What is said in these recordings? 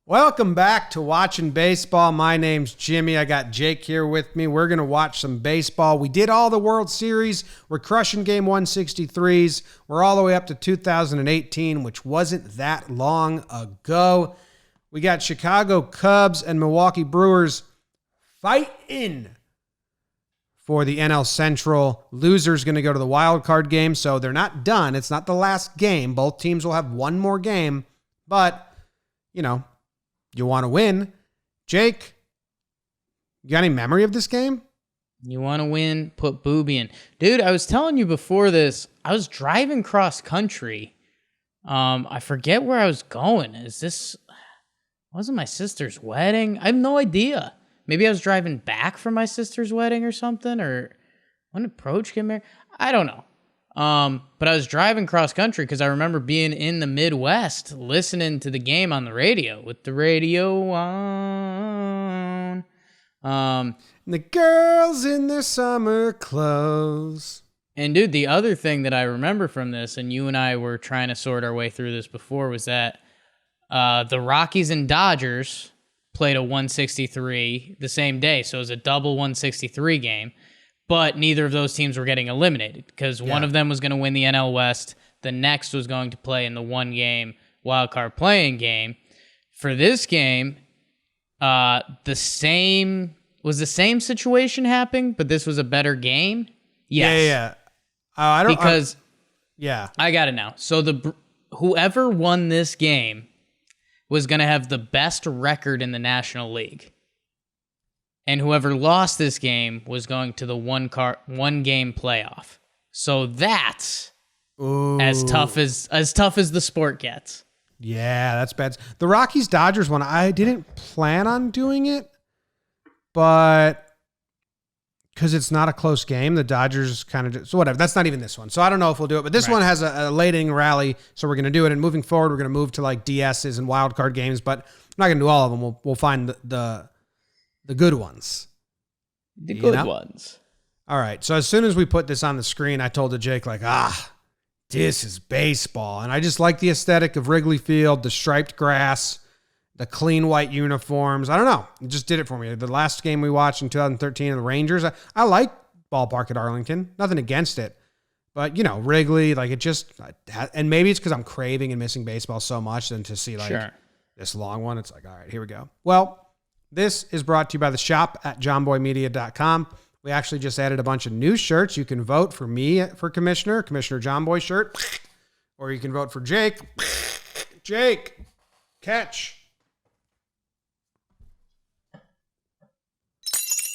Welcome back to Watching Baseball. My name's Jimmy. I got Jake here with me. We're going to watch some baseball. We did all the World Series. We're crushing game 163s. We're all the way up to 2018, which wasn't that long ago. We got Chicago Cubs and Milwaukee Brewers fighting for the NL Central. Loser's going to go to the wild card game, so they're not done. It's not the last game. Both teams will have one more game, but, you know, you want to win. Jake, you got any memory of this game? You want to win, put Booby in. Dude, I was telling you before this, I was driving cross country. I forget where I was going. Wasn't my sister's wedding? I have no idea. Maybe I was driving back from my sister's wedding or something, or when did Proach get married? I don't know. But I was driving cross country because I remember being in the Midwest listening to the game on the radio with the radio on. The girls in their summer clothes. And dude, the other thing that I remember from this, and you and I were trying to sort our way through this before, was that the Rockies and Dodgers played a 163 the same day. So it was a double 163 game. But neither of those teams were getting eliminated because one of them was going to win the NL West. The next was going to play in the one-game wildcard playing game. For this game, the same situation happening, but this was a better game. Yes. Yeah. I got it now. So whoever won this game was going to have the best record in the National League. And whoever lost this game was going to the one-game playoff. So that's as tough as the sport gets. Yeah, that's bad. The Rockies-Dodgers one, I didn't plan on doing it, but because it's not a close game, the Dodgers kind of so whatever. That's not even this one. So I don't know if we'll do it, but this one has a late inning rally, so we're going to do it. And moving forward, we're going to move to like DSs and wild card games, but I'm not going to do all of them. We'll find the good ones. The good ones. All right. So as soon as we put this on the screen, I told Jake, this is baseball. And I just like the aesthetic of Wrigley Field, the striped grass, the clean white uniforms. I don't know. It just did it for me. The last game we watched in 2013 of the Rangers, I like ballpark at Arlington. Nothing against it. But, you know, Wrigley, and maybe it's because I'm craving and missing baseball so much than to see this long one. It's like, all right, here we go. Well, this is brought to you by the shop at jomboymedia.com. We actually just added a bunch of new shirts. You can vote for me for Commissioner Jomboy shirt, or you can vote for Jake. Jake, catch.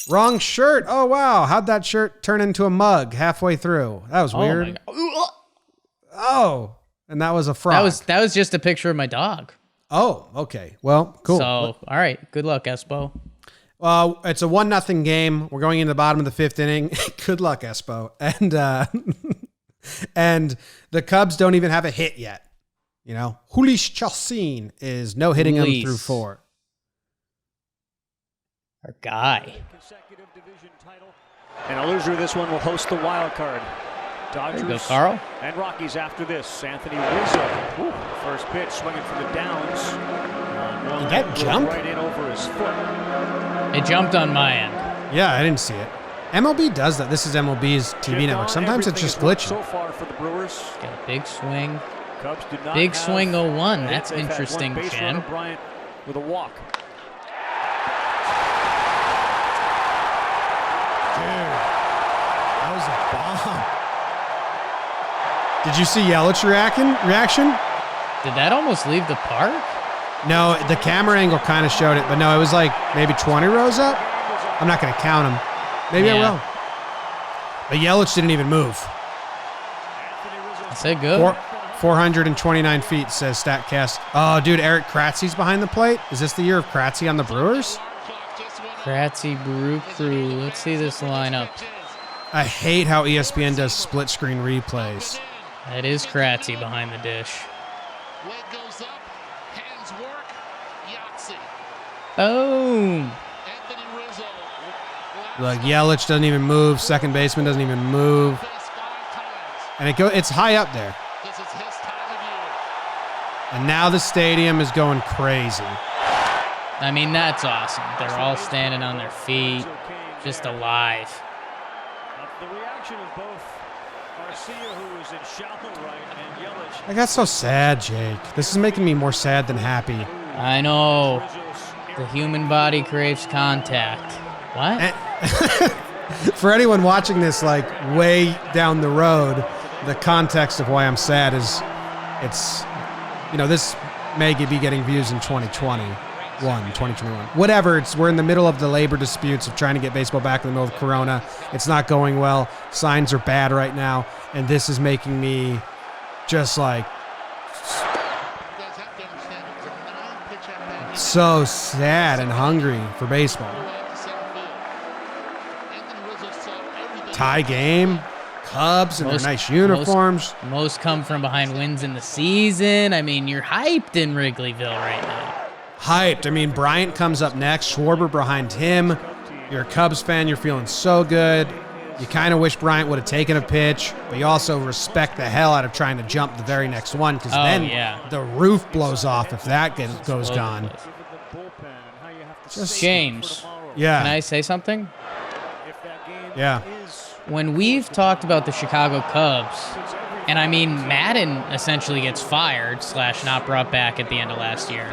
Wrong shirt. Oh, wow. How'd that shirt turn into a mug halfway through? That was weird. Oh, and that was a frog. That was just a picture of my dog. Oh, okay. Well, cool. So, all right. Good luck, Espo. Well, it's a 1-0 game. We're going into the bottom of the fifth inning. Good luck, Espo. And the Cubs don't even have a hit yet. You know, Julius Chalcin is no hitting them through 4. Our guy. Consecutive division title. And a loser of this one will host the wild card. Dodgers there you go, Carl. And Rockies after this. Anthony Rizzo. First pitch swinging for the downs. Did that jump? Right in over his foot. It jumped on my end. Yeah, I didn't see it. MLB does that. This is MLB's TV network. Sometimes it's just glitching. So far for the Brewers. Got a big swing. Cubs did not big swing 0-1. That's interesting, Jim. Bryant with a walk. Dude, that was a bomb. Did you see Yelich's reaction? Did that almost leave the park? No, the camera angle kind of showed it, but no, it was like maybe 20 rows up. I'm not going to count them. Maybe I will. But Yelich didn't even move. I said good. 429 feet, says StatCast. Oh, dude, Eric Kratzy's behind the plate. Is this the year of Kratzy on the Brewers? Kratzy, Brew Crew. Let's see this lineup. I hate how ESPN does split screen replays. That is Kratzy behind the dish. Leg goes up, hands work, Yahtzee. Boom. Anthony Rizzo. Like Yelich doesn't even move. Second baseman doesn't even move. And it's high up there. This is his time of year. And now the stadium is going crazy. I mean, that's awesome. They're all standing on their feet, just alive. The reaction of both Garcia, who is in shallow right, and Yelich. I got so sad, Jake. This is making me more sad than happy. I know. The human body craves contact. What? For anyone watching this, like, way down the road, the context of why I'm sad is this may be getting views in 2021. Whatever. We're in the middle of the labor disputes of trying to get baseball back in the middle of Corona. It's not going well. Signs are bad right now. And this is making me just like so sad and hungry for baseball. Tie game, Cubs in their nice uniforms. Most come from behind wins in the season. I mean, you're hyped in Wrigleyville right now. Hyped. I mean, Bryant comes up next. Schwarber behind him. You're a Cubs fan. You're feeling so good. You kind of wish Bryant would have taken a pitch, but you also respect the hell out of trying to jump the very next one because the roof blows off if that goes gone. James, can I say something? Yeah. When we've talked about the Chicago Cubs, and I mean, Madden essentially gets fired / not brought back at the end of last year.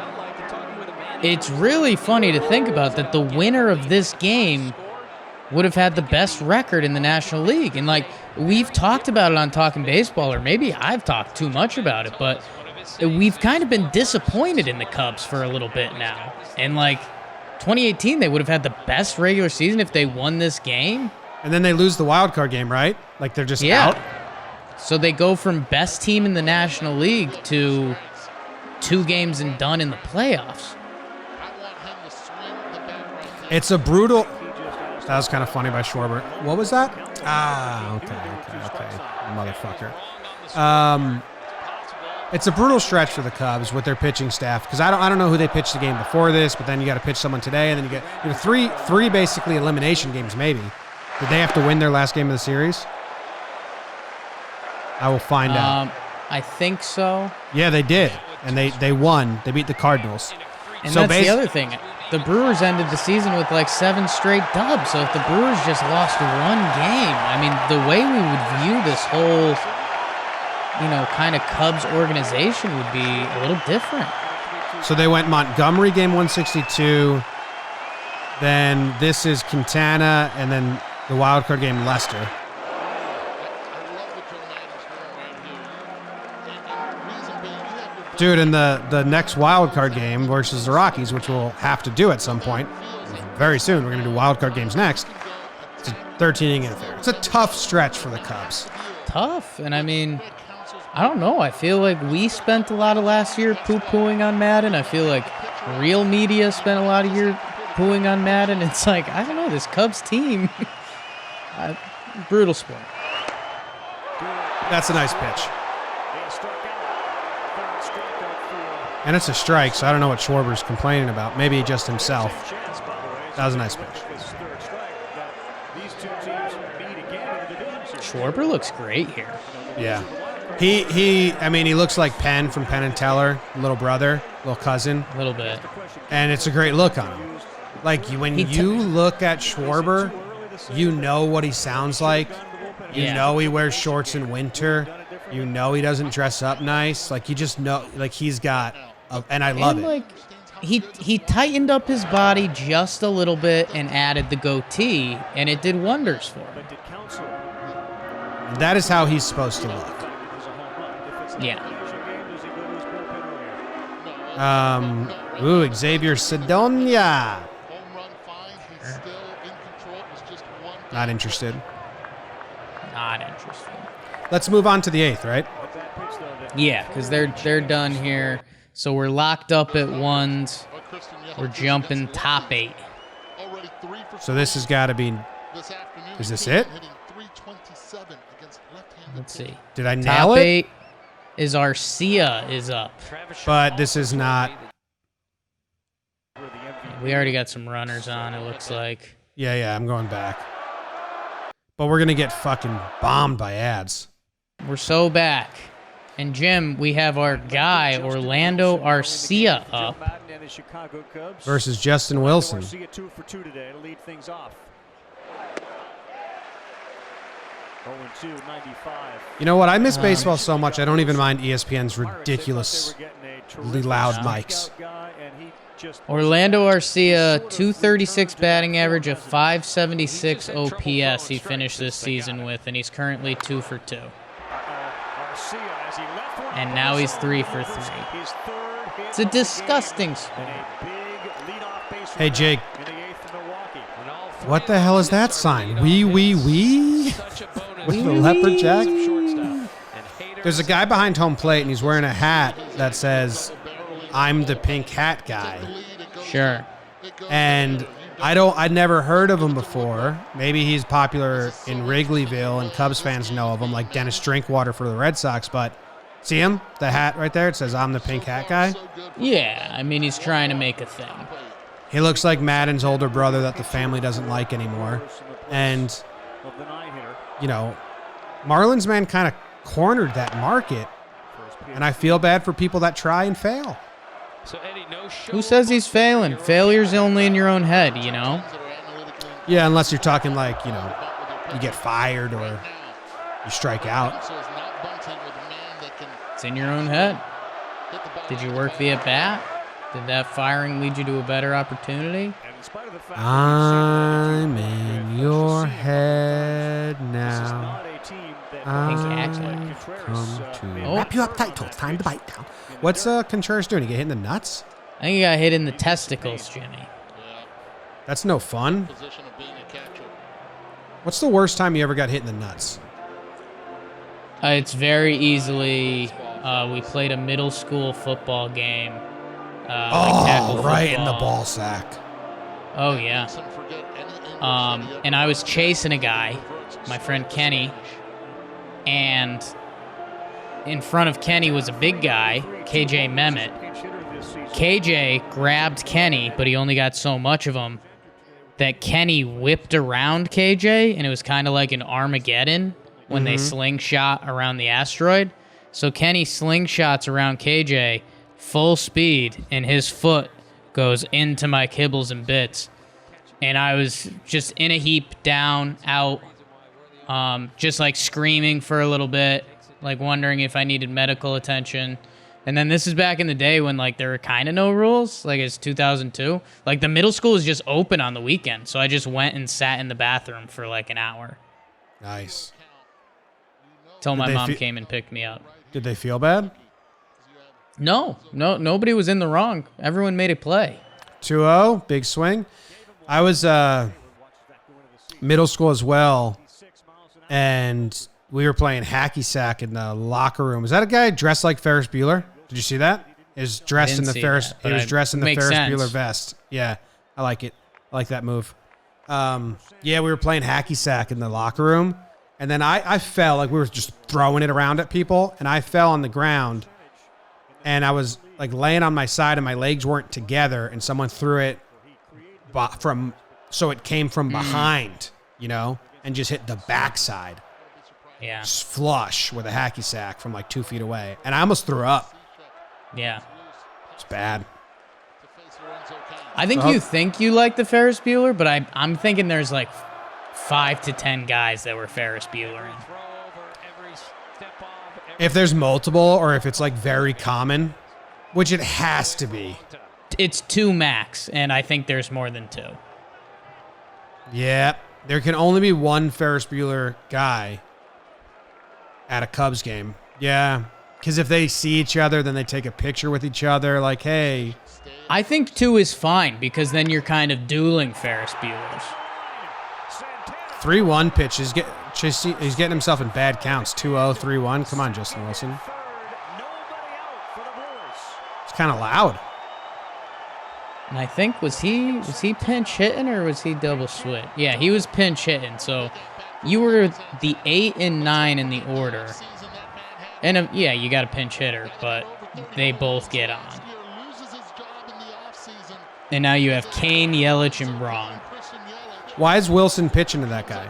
It's really funny to think about that the winner of this game would have had the best record in the National League. And, like, we've talked about it on Talking Baseball, or maybe I've talked too much about it, but we've kind of been disappointed in the Cubs for a little bit now. And, like, 2018, they would have had the best regular season if they won this game. And then they lose the wild card game, right? Like they're just out? So they go from best team in the National League to 2 games and done in the playoffs. It's a brutal... That was kind of funny by Schwarber. What was that? Okay. Motherfucker. It's a brutal stretch for the Cubs with their pitching staff because I don't know who they pitched the game before this, but then you got to pitch someone today, and then you get three basically elimination games maybe. Did they have to win their last game of the series? I will find out. I think so. Yeah, they did, and they won. They beat the Cardinals. And that's the other thing. The Brewers ended the season with like 7 straight dubs. So if the Brewers just lost 1 game, I mean, the way we would view this whole, kind of Cubs organization would be a little different. So they went Montgomery game 162. Then this is Quintana, and then the wild card game Lester. Dude, in the next wild card game versus the Rockies, which we'll have to do at some point very soon. We're going to do wild card games next. It's a 13-inning affair. It's a tough stretch for the Cubs. Tough, and I mean, I don't know. I feel like we spent a lot of last year poo-pooing on Madden. I feel like real media spent a lot of year pooing on Madden. It's like, I don't know, this Cubs team, brutal sport. That's a nice pitch. And it's a strike, so I don't know what Schwarber's complaining about. Maybe just himself. That was a nice pitch. Schwarber looks great here. Yeah. He looks like Penn from Penn and Teller, little brother, little cousin. A little bit. And it's a great look on him. Like, when you look at Schwarber, you know what he sounds like. You know he wears shorts in winter. You know he doesn't dress up nice. Like, you just know, like, he's got... and I love it. Like, he tightened up his body just a little bit and added the goatee, and it did wonders for him. And that is how he's supposed to look. Yeah. Xavier Sidonia. Not interested. Not interested. Let's move on to the 8th, right? Yeah, because they're done here. So we're locked up at 1s. We're jumping top 8. So this has got to be... Is this it? Let's see. Did I nail top it? 8 is Arcia is up. But this is not... We already got some runners on, it looks like. Yeah, I'm going back. But we're going to get fucking bombed by ads. We're so back. And Jim, we have our guy, Orlando Arcia, up. Versus Justin Wilson. Arcia 2 for 2 today to lead things off. 0-2, 95. You know what? I miss baseball so much, I don't even mind ESPN's ridiculously loud mics. Orlando Arcia, 236 batting average, a 576 OPS he finished this season with, and he's currently 2 for 2. And now he's 3 for 3. It's a disgusting sport. Hey, Jake. What the hell is that sign? Wee. With the leopard jack? There's a guy behind home plate, and he's wearing a hat that says, "I'm the pink hat guy." Sure. And I'd never heard of him before. Maybe he's popular in Wrigleyville, and Cubs fans know of him, like Dennis Drinkwater for the Red Sox. But see him? The hat right there? It says, "I'm the pink hat guy." Yeah, I mean, he's trying to make a thing. He looks like Madden's older brother that the family doesn't like anymore. And, you know, Marlins man kind of cornered that market. And I feel bad for people that try and fail. Who says he's failing? Failure's only in your own head, you know? Yeah, unless you're talking like, you know, you get fired or you strike out. It's in your own head. Did you work the at-bat? Did that firing lead you to a better opportunity? I'm in your head now. I've come to wrap you up tight till it's time to bite now. What's Contreras doing? He get hit in the nuts? I think he got hit in the testicles, Jimmy. That's no fun. What's the worst time you ever got hit in the nuts? It's very easily, we played a middle school football game. Like tackle right football. in the ball sack. Oh, yeah. And I was chasing a guy, my friend Kenny, and in front of Kenny was a big guy, KJ Mehmet. KJ grabbed Kenny, but he only got so much of him that Kenny whipped around KJ, and it was kind of like an Armageddon when they slingshot around the asteroid. So Kenny slingshots around KJ full speed, and his foot goes into my kibbles and bits. And I was just in a heap, down, out, just like screaming for a little bit, like wondering if I needed medical attention. And then this is back in the day when like there were kind of no rules, like it's 2002. Like the middle school was just open on the weekend, so I just went and sat in the bathroom for like an hour. Nice. Till my mom came and picked me up. Did they feel bad? No, nobody was in the wrong. Everyone made a play. 2-0, big swing. I was middle school as well, and we were playing hacky sack in the locker room. Is that a guy dressed like Ferris Bueller? Did you see that? He was dressed in the Ferris. He was dressed in the Ferris Bueller vest. Yeah, I like it. I like that move. Yeah, we were playing hacky sack in the locker room, and then I fell. Like we were just throwing it around at people, and I fell on the ground. And I was like laying on my side and my legs weren't together, and someone threw it so it came from behind, you know, and just hit the backside. Yeah. Just flush with a hacky sack from like 2 feet away. And I almost threw up. Yeah. It's bad. I think you think you like the Ferris Bueller, but I'm thinking there's like 5 to 10 guys that were Ferris Bueller in. If there's multiple or if it's like very common, which it has to be. It's 2 max, and I think there's more than 2. Yeah. There can only be one Ferris Bueller guy at a Cubs game. Yeah. Because if they see each other, then they take a picture with each other. Like, hey. I think 2 is fine because then you're kind of dueling Ferris Buellers. 3-1 pitch. He's getting himself in bad counts. 2-0, 3-1. Come on, Justin Wilson. It's kind of loud. And I think, was he pinch hitting or was he double switch? Yeah, he was pinch hitting. So you were the 8 and 9 in the order. And yeah, you got a pinch hitter, but they both get on. And now you have Kane, Yelich, and Braun. Why is Wilson pitching to that guy?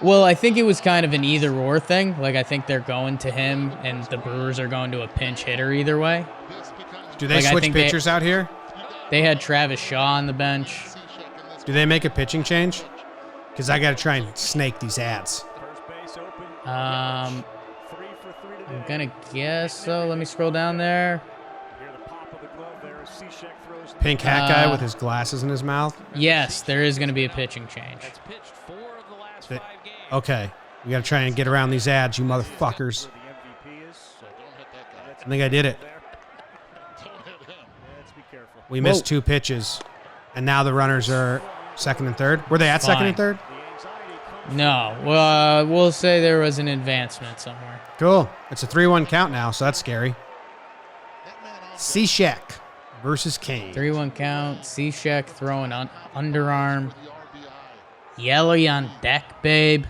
Well, I think it was kind of an either-or thing. Like, I think they're going to him, and the Brewers are going to a pinch hitter either way. Do they switch pitchers out here? They had Travis Shaw on the bench. Do they make a pitching change? Because I got to try and snake these ads. I'm going to guess so. Let me scroll down there. Pink hat guy with his glasses in his mouth? Yes, there is going to be a pitching change. Okay. We got to try and get around these ads, you motherfuckers. I think I did it. We missed 2 pitches. And now the runners are second and third. Were they at second and third? No. Well, we'll say there was an advancement somewhere. Cool. It's a 3-1 count now, so that's scary. Cishek versus Kane. 3-1 count. Cishek throwing on underarm. Yelly on deck, babe.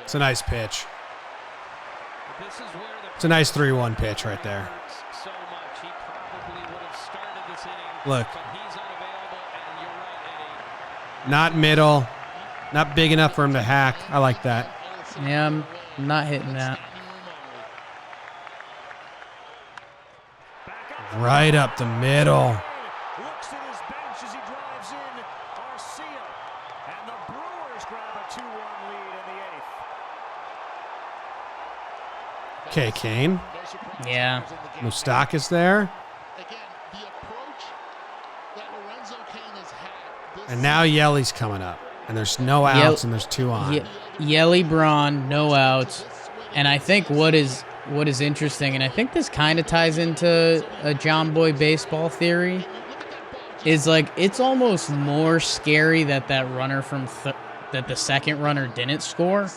It's a nice pitch. It's a nice 3-1 pitch right there. Look. Not middle. Not big enough for him to hack. I like that. Yeah, I'm not hitting that. Right up the middle. Looks at his bench as he drives in. Garcia. And the Brewers grab a 2-1 lead in the 8th. Okay, Kane. Yeah. Moustakas there. And now Yelly's coming up. And there's no outs and there's 2 on. Yelly Braun, no outs. And I think what is interesting, and I think this kind of ties into a Jomboy baseball theory, is like it's almost more scary that runner from that the second runner didn't score.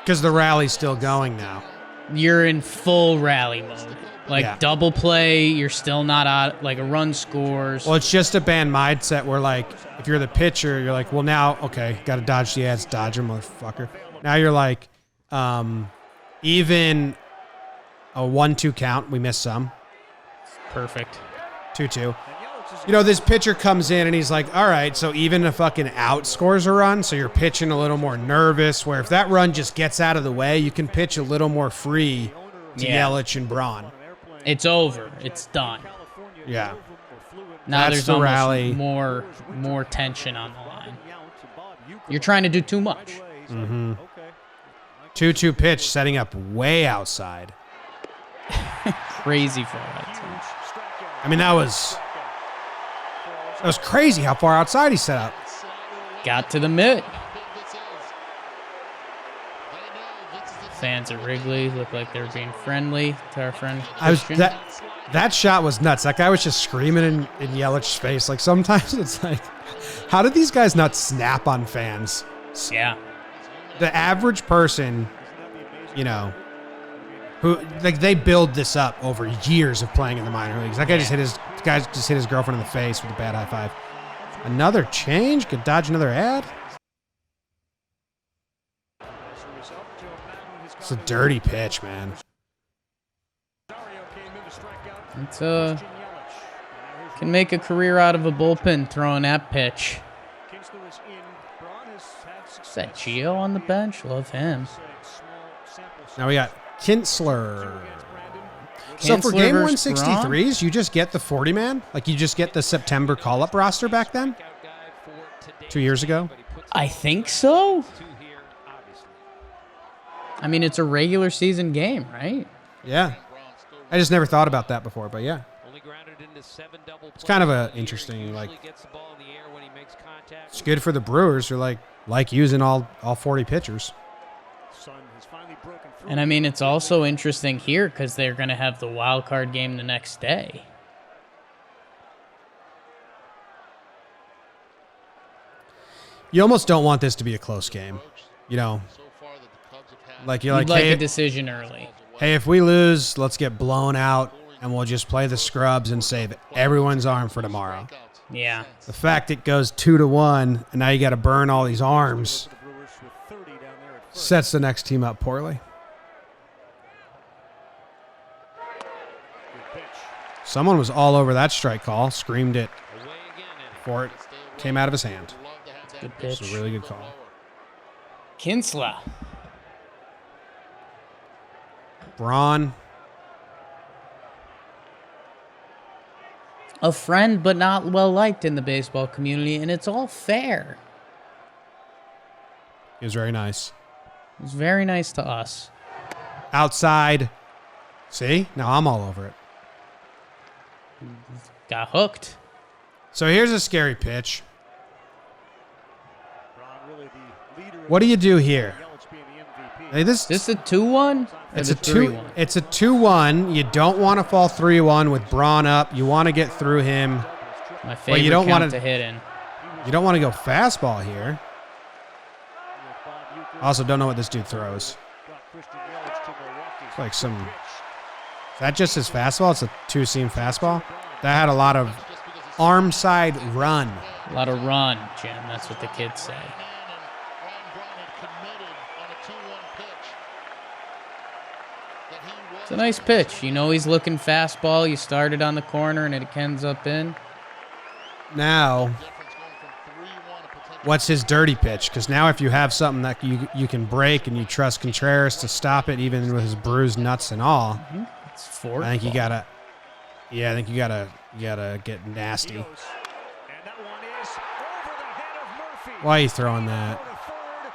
Because the rally's still going now. You're in full rally mode. Like double play, you're still not out. Like a run scores. Well, it's just a band mindset where, like, if you're the pitcher, you're like, well, now, okay, got to dodge the ads, dodge him, motherfucker. Now you're like, even a 1-2 count, we missed some. Perfect. 2-2. You know, this pitcher comes in and he's like, all right, so even a fucking out scores a run, so you're pitching a little more nervous, where if that run just gets out of the way, you can pitch a little more free to Yelich and Braun. It's over. It's done. Yeah. Now That's there's the almost rally. more tension on the line. You're trying to do too much. Mm-hmm. 2-2 pitch, setting up way outside. Crazy far outside. I mean, that was crazy how far outside he set up. Got to the mitt. Fans at Wrigley look like they're being friendly to our friend Christian. That shot was nuts. That guy was just screaming in Yelich's face. Like, sometimes it's like, how did these guys not snap on fans? Yeah. The average person, you know, who, like, they build this up over years of playing in the minor leagues. That guy just hit his girlfriend in the face with a bad high five. Another change? Could dodge another ad? It's a dirty pitch, man. It's can make a career out of a bullpen throwing that pitch. Is that Gio on the bench? Love him. Now we got Kinsler. So for game 163s, you just get the 40-man? Like, you just get the September call-up roster back then? 2 years ago? I think so. I mean, it's a regular season game, right? Yeah. I just never thought about that before, but yeah. It's kind of a interesting, like, it's good for the Brewers who like using all 40 pitchers. And I mean, it's also interesting here because they're going to have the wild card game the next day. You almost don't want this to be a close game, you know. Like, you're You'd like, hey, a decision early. Hey, if we lose, let's get blown out, and we'll just play the scrubs and save everyone's arm for tomorrow. Yeah. The fact it goes 2-1, and now you got to burn all these arms, sets the next team up poorly. Someone was all over that strike call, screamed it before it came out of his hand. Good It's pitch. a really good call. Kinsler. Braun. A friend, but not well liked in the baseball community, and it's all fair. He was very nice. It was very nice to us. Outside. See? Now I'm all over it. Got hooked. So here's a scary pitch. Braun really the leader of What do you do here? Yelich being the MVP. Hey, Is this a 2-1? it's a 2-1. It's a 2-1. You don't want to fall 3-1 with Braun up. You want to get through him. My favorite you don't count wanna- to hit in. You don't want to go fastball here. I also don't know what this dude throws. It's like some. Is that just his fastball? It's a two-seam fastball. That had a lot of arm side run. A lot of run, Jim. That's what the kids say. It's a nice pitch. You know he's looking fastball. You started on the corner and it ends up in. Now, what's his dirty pitch? Because now if you have something that you can break and you trust Contreras to stop it, even with his bruised nuts and all, It's fork. I think you gotta. Yeah, I think you gotta get nasty. And that one is over the head of Murphy. Why are you throwing that?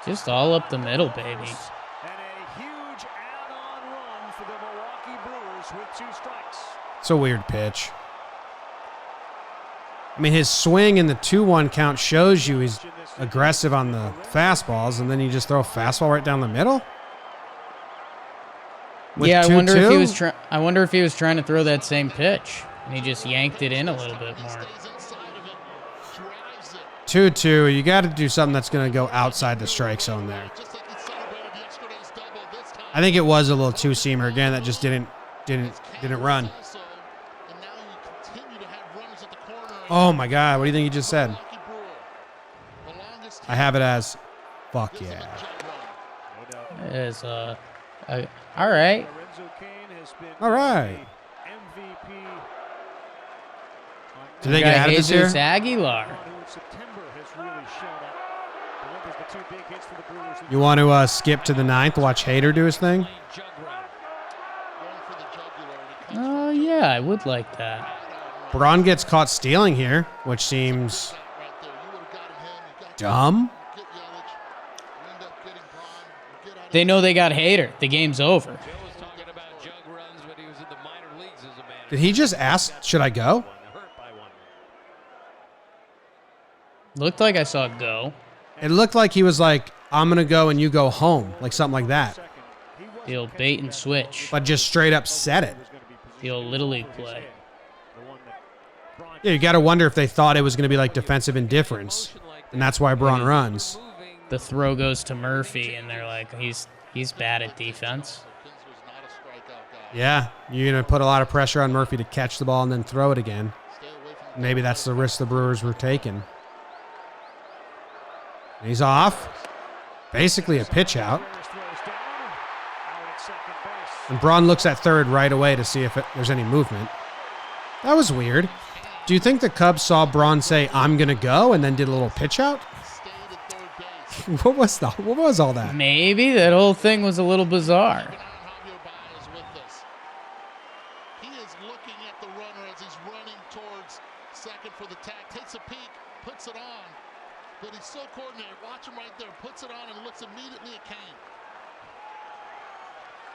Just all up the middle, baby. And a huge add-on run for the Milwaukee Brewers with 2 strikes. It's a weird pitch. I mean, his swing in the 2-1 count shows you he's aggressive on the fastballs, and then you just throw a fastball right down the middle. With Yeah, I 2-2? wonder if he was I wonder if he was trying to throw that same pitch and he just yanked it in a little bit more. 2-2. You got to do something that's going to go outside the strike zone there. I think it was a little two-seamer again that just didn't run. Oh my God! What do you think he just said? I have it as, fuck yeah. Is all right. Lorenzo Cain has been All right. MVP. Do they Guy get out of this here? Jesus Aguilar. Who in September has really shown up. Delivers the 2 big hits for the Brewers. You want to skip to the 9th, watch Hader do his thing? Oh yeah, I would like that. Braun gets caught stealing here, which seems dumb. They know they got Hader. The game's over. Did he just ask, should I go? Looked like I saw it go. It looked like he was like, I'm going to go and you go home, like something like that. The old bait and switch. But just straight up said it. The old Little League play. Yeah, you got to wonder if they thought it was going to be like defensive indifference, and that's why Braun runs. The throw goes to Murphy, and they're like, he's bad at defense. Yeah, you're going to put a lot of pressure on Murphy to catch the ball and then throw it again. Maybe that's the risk the Brewers were taking. And he's off. Basically a pitch out. And Braun looks at third right away to see if there's any movement. That was weird. Do you think the Cubs saw Braun say, I'm going to go, and then did a little pitch out? What was all that? Maybe that whole thing was a little bizarre. He is looking at the runner as he's running towards second for the tag. Takes a peek, puts it on. But he's so coordinated. Watch him right there. Puts it on and looks immediately at Kane.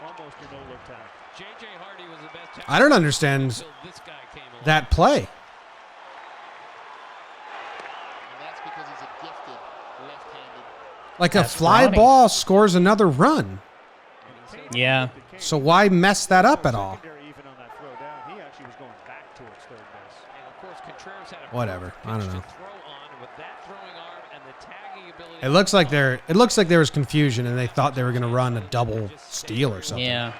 Almost a no-look tag. J.J. Hardy was the best. I don't understand that play. And that's because he's a gifted left-handed. Like a That's fly funny. ball scores another run. Yeah. So why mess that up at all? Even on that throw down, he actually was going back towards third base. And of course, Contreras had a Whatever. I don't know. throw on with that throwing arm and the tagging ability. It looks like there was confusion and they thought they were going to run a double steal or something. Yeah.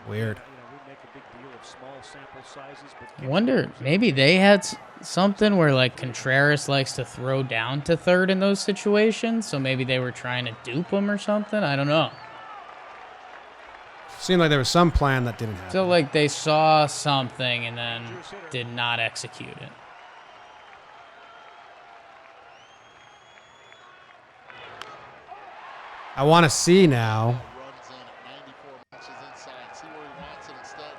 Weird. We make a big deal of small sample sizes, but I wonder, maybe they had something where like Contreras likes to throw down to third in those situations, so maybe they were trying to dupe him or something. I don't know. Seemed like there was some plan that didn't happen. So like they saw something and then did not execute it. I want to see now. Runs in at 94 inches inside. See where he wants it instead.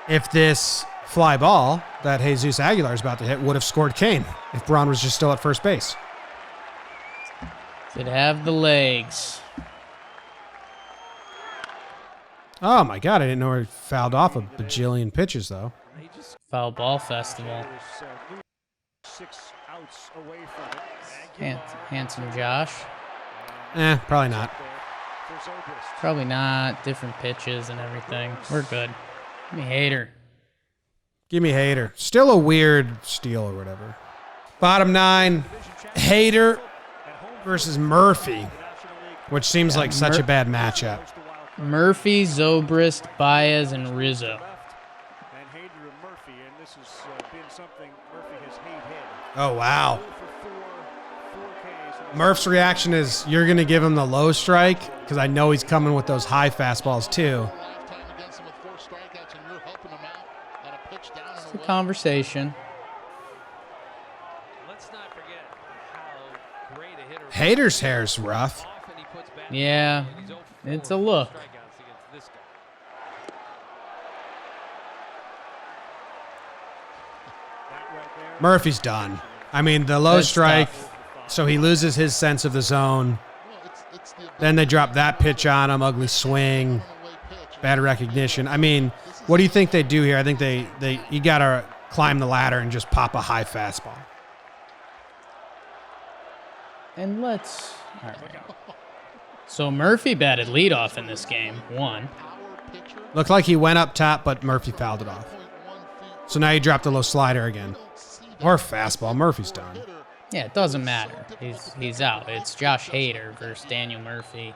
If this fly ball that Jesus Aguilar is about to hit would have scored Kane if Braun was just still at first base. Did have the legs. Oh my God, I didn't know he fouled off a bajillion pitches though. Foul ball festival. 6 outs away from it. Handsome Josh. Probably not. For Zobrist. Probably not. Different pitches and everything. We're good. Give me Hader. Give me Hader. Still a weird steal or whatever. Bottom 9, Hader versus Murphy, which seems like such a bad matchup. Murphy, Zobrist, Baez, and Rizzo. And Hader and Murphy, and this has been something Murphy has hated. Oh, wow. 4 Ks. Murph's reaction is, you're going to give him the low strike? Because I know he's coming with those high fastballs too. Lifetime against him with 4 strikeouts, and you're helping him out on a pitch down It's and the away. conversation. Let's not forget how great a hitter. Hader's hair's rough. Often he puts back Yeah, and he's 0 for it's 4 a look. strikeouts against this guy. That right there. Murphy's done. I mean, the low That's strike, tough. so he loses his sense of the zone. Well, it's the Then they drop that pitch on him, ugly swing, away pitch. bad recognition. I mean, what do you think they do here? I think you got to climb the ladder and just pop a high fastball. And let's. All right. So Murphy batted leadoff in this game. 1. Power pitcher, Looked like he went up top, but Murphy fouled it off. 0.1 feet. So now you drop the low slider again. Don't see that Or fastball. Murphy's done. hitter. Yeah, it doesn't matter. He's out. It's Josh Hader versus Daniel Murphy.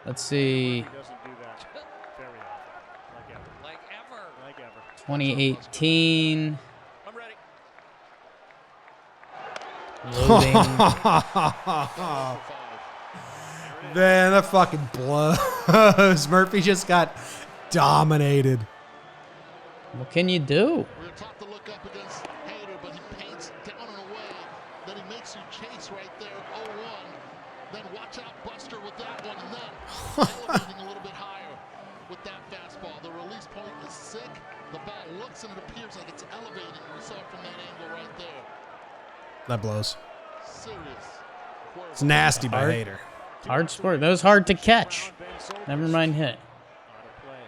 Let's see. He doesn't do that very often, Like ever. like ever. 2018. I'm ready. Loading. Man, that fucking blows. Murphy just got dominated. What can you do? We're taught to look up against Hader, but he paints down and away. Then he makes you chase right there, 0-1. Then watch out, Buster, with that one, and then elevating a little bit higher with that fastball. The release point is sick. The ball looks and it appears like it's elevating. We saw it from that angle right there. That blows. Serious. It's nasty by Hard. Hader. Hard sport. That was hard to catch. Never mind hit. Out of play.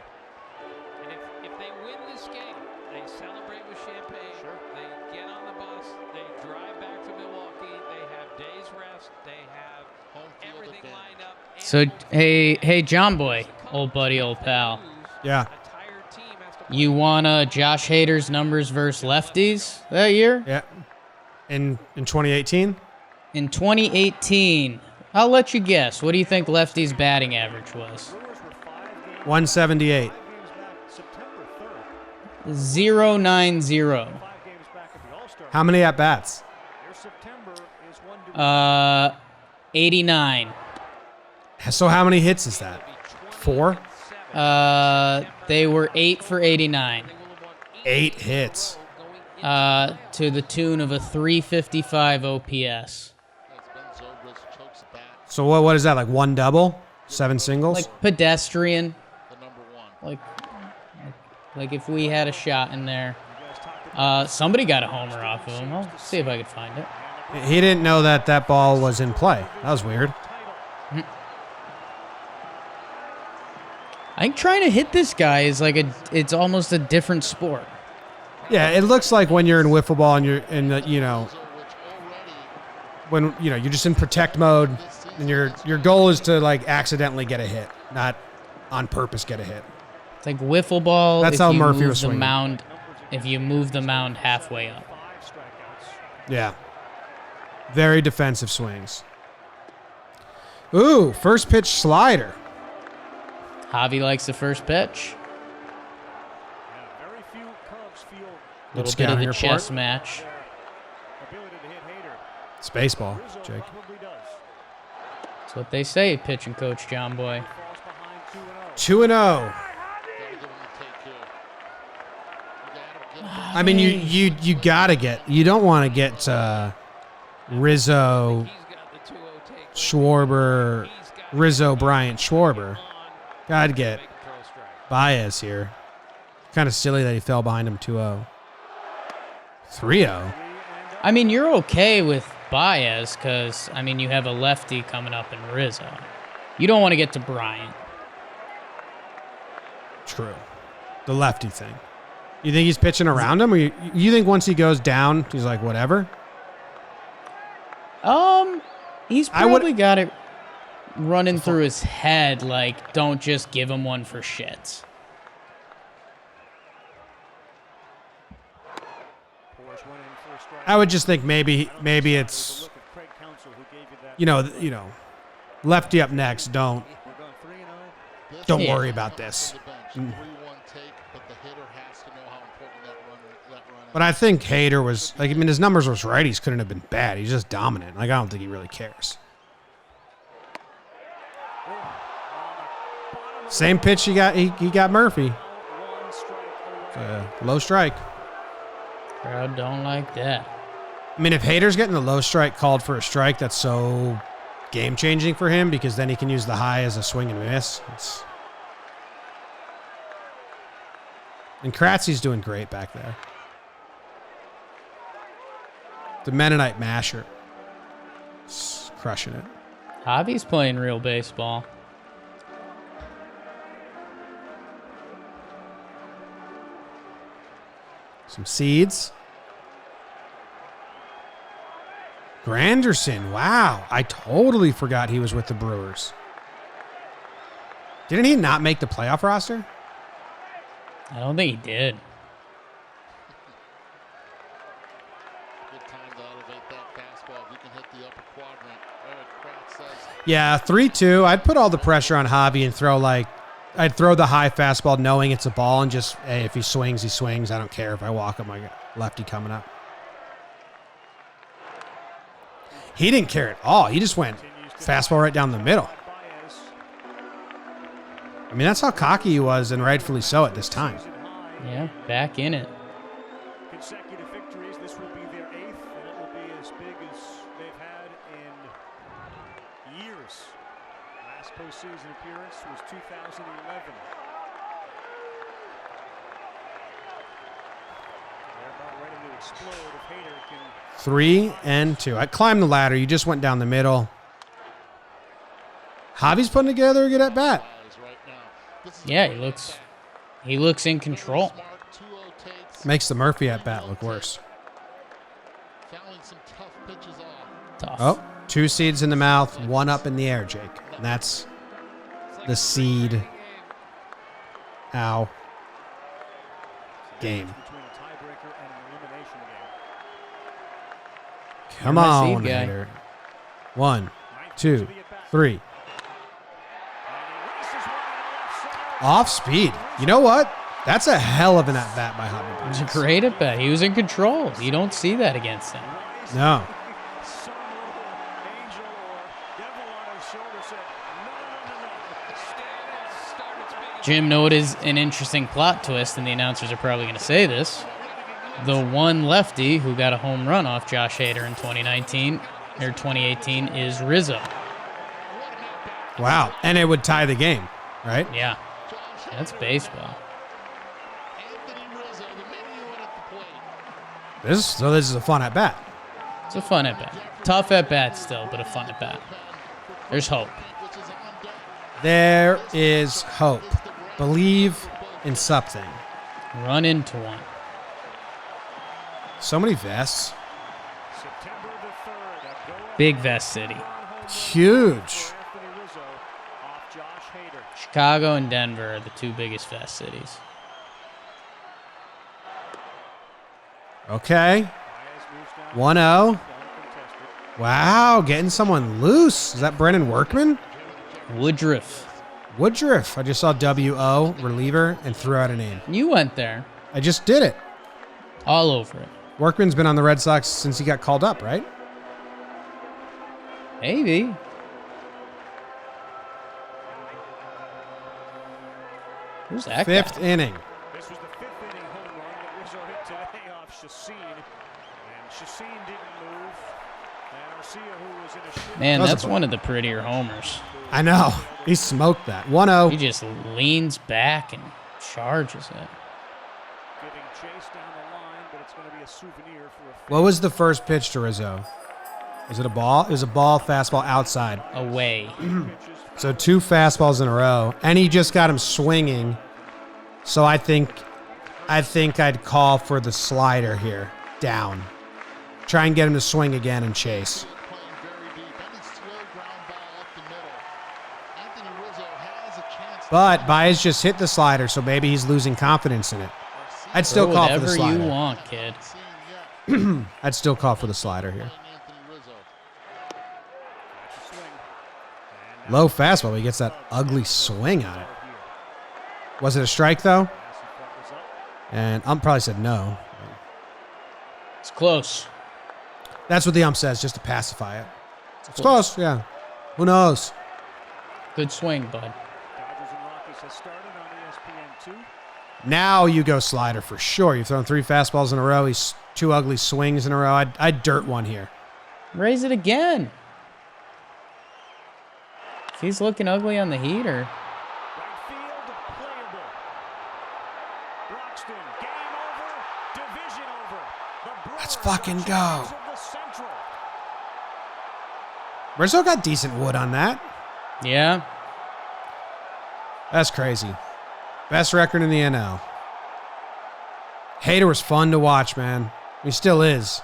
And if they win this game, they celebrate with champagne. Sure. They get on the bus. They drive back to Milwaukee. They have days rest. They have Home field everything advantage. lined up. and So, home field hey, Jomboy, old buddy, old pal. Yeah. A tired team has to You want Josh Hader's numbers versus lefties that year? Yeah. In 2018? In 2018, I'll let you guess. What do you think lefties' batting average was? Brewers were 5 games, 178. 5 games back September 3rd. 090. 5 games back at the All-Star. How many at bats? Their September is 1 to 89. So how many hits is that? 4? They were 8 for 89. 8 hits. To the tune of a 355 OPS. As Ben Zobrist chokes the bat, So what is that, like 1 double? 7 singles? Like pedestrian. the number 1. Like if we had a shot in there. Somebody got a homer off of him. I'll see if I could find it. He didn't know that ball was in play. That was weird. I think trying to hit this guy is it's almost a different sport. Yeah, it looks like when you're in wiffle ball and you're in the, Which already when you're just in protect mode and your goal is to like accidentally get a hit, not on purpose get a hit. It's like wiffle ball. That's if how you Murphy move was the swinging. mound. If you move the mound halfway up. 5 strikeouts. Yeah. Very defensive swings. Ooh, first pitch slider. Javi likes the first pitch. Yeah, very few Cubs feel A little bit scouting of the report. chess match. their ability to hit Hader. It's baseball, Rizzo Jake. probably does. That's what they say, pitching coach John Boy. Falls behind 2-0. 2-0. gotta give him the take here. You gotta get I mean, you gotta get. You don't want to get Rizzo He's got the 2-0 take. Schwarber, Rizzo, Bryant, Schwarber. Gotta get Baez here. Kind of silly that he fell behind him 2-0. 3-0. I mean, you're okay with Baez because, I mean, you have a lefty coming up in Rizzo. You don't want to get to Bryant. True. The lefty thing. You think he's pitching around him, or you think once he goes down, he's like, whatever? He's probably got it running through his head, like, don't just give him one for shits. I would just think maybe it's, lefty up next. Don't worry about this. But I think Hader was like, I mean, his numbers was right. He couldn't have been bad. He's just dominant. Like, I don't think he really cares. Same pitch he got Murphy. Low strike. Crowd don't like that. I mean, if Hader's getting the low strike called for a strike, that's so game-changing for him because then he can use the high as a swing and miss. And Kratzy's doing great back there. The Mennonite masher. Just crushing it. Javi's playing real baseball. Some seeds. Granderson. Wow. I totally forgot he was with the Brewers. Didn't he not make the playoff roster? I don't think he did. Good time to elevate that fastball. If you can hit the upper quadrant. Eric Kratz says. Yeah, 3-2. I'd put all the pressure on Javi and I'd throw the high fastball knowing it's a ball and just, hey, if he swings, he swings. I don't care if I walk him. I got lefty coming up. He didn't care at all. He just went fastball right down the middle. I mean, that's how cocky he was, and rightfully so at this time. Yeah, back in it. Consecutive victories. This will be their 8th, and it will be as big as they've had in years. Last postseason appearance was 2011. They're about ready to explode if Hader can. 3-2. I climbed the ladder. You just went down the middle. Javi's putting together a good at bat. Yeah, he looks in control. Makes the Murphy at bat look worse. Tough. Oh, 2 seeds in the mouth, 1 up in the air, Jake. And that's the seed. Ow. Game. Between a tiebreaker and an elimination game. Come my on, seed guy. Hader. 1, 2, 3. Off speed. You know what? That's a hell of an at bat by Javi. It was a great at bat. He was in control. You don't see that against him. No. Jim, know what is an interesting plot twist, and the announcers are probably going to say this. The one lefty who got a home run off Josh Hader in 2018 is Rizzo. Wow. And it would tie the game, right? Yeah. That's baseball. This is a fun at bat. It's a fun at bat. Tough at bat still, but a fun at bat. There's hope. There is hope. Believe in something. Run into one. So many vests. Big Vest City. Huge. Chicago and Denver are the 2 biggest Vest cities. Okay. 1-0. Wow, getting someone loose. Is that Brennan Workman? Woodruff. Woodruff. I just saw W-O, reliever, and threw out a name. You went there. I just did it. All over it. Workman's been on the Red Sox since he got called up, right? Maybe. Who's that guy? 5th inning. This was the 5th inning home run that Rizzo hit today off Chacin. And Chacin didn't move. Man, that's one of the prettier homers. I know. He smoked that. 1-0. He just leans back and charges it. Giving chase down the line, but it's going to be a souvenir for a What was the first pitch to Rizzo? Was it a ball? It was a ball, fastball outside. Away. So 2 fastballs in a row, and he just got him swinging. So I think I'd call for the slider here, down. Try and get him to swing again and chase. Playing very deep. Any slow ground ball up the middle. Anthony Rizzo has a chance. But Baez just hit the slider, so maybe he's losing confidence in it. I'd still Throw call for the whatever slider. you want, kid. I'd still call for the slider here. Anthony Rizzo. Low fastball, but he gets that ugly swing on it. Was it a strike, though? And ump probably said no. It's close. That's what the ump says, just to pacify it. It's close, yeah. Who knows? Good swing, bud. Dodgers and Rockies has started on ESPN2. Now you go slider for sure. You've thrown 3 fastballs in a row. He's 2 ugly swings in a row. I'd dirt one here. Raise it again. If he's looking ugly on the heater. Right field, playable. Broxton, game over, division over. The Brewers Let's fucking are go. champions of the Central. Rizzo got decent wood on that. Yeah. That's crazy. Best record in the NL. Hader was fun to watch, man. He still is.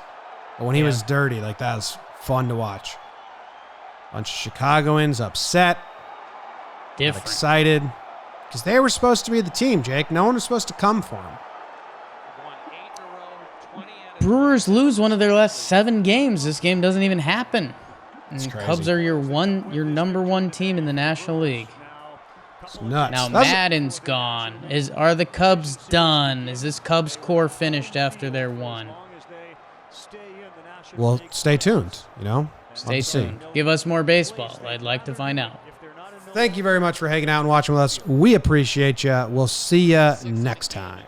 But when he was dirty, like that was fun to watch. Bunch of Chicagoans upset. Not Different. excited. Because they were supposed to be the team, Jake. No one was supposed to come for him. Won 8 in a row, 20 out of Brewers lose one of their last 7 games. This game doesn't even happen. And It's crazy. Cubs are your number 1 team in the National League. It's nuts. Now That's- Madden's gone. Are the Cubs done? Is this Cubs core finished after their one? as long as they stay in the National Well, League. stay tuned, you know? Stay Love to see. tuned. Give us more baseball. I'd like to find out. If they're not in the Thank you very much for hanging out and watching with us. We appreciate you. We'll see you next time.